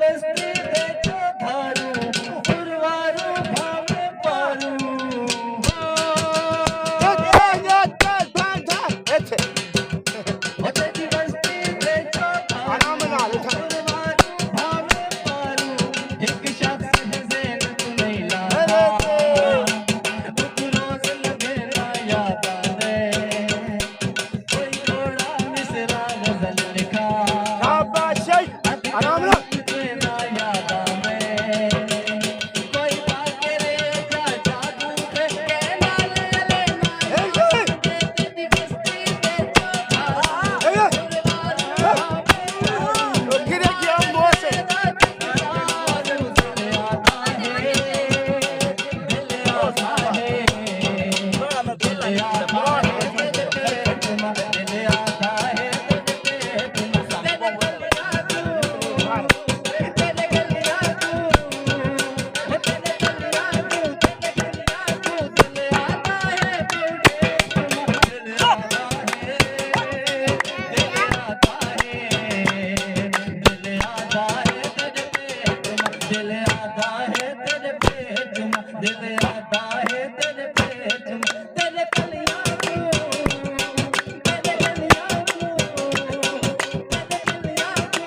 वस्ती दे जो धारू उर्वारू भावे पारू तेरी वस्ती दे जो धारू उर्वारू भावे पारू एक शख्स है ज़ेन तू नहीं लाता उस रोज़ लगे ना याद आवे कोई घोड़ा मिसरा गज़ल लिखा आराम ना तुझे ना याद आवे कोई बाके रे जा जादू पे कहना ले लेना तेरी बस्ती दे जो धारू गिरे गया मोसे दिल आता है तेरे पेट में दिल आता है तेरे पेट में तेरे कलियां तू तेरे कलियां तू तेरे कलियां तू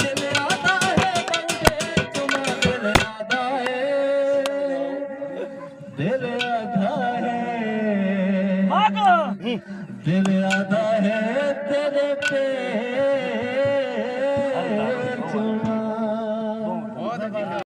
दिल आता है बंदे तुम दिल आता है दिल आता है दिल आता है तेरे पेट में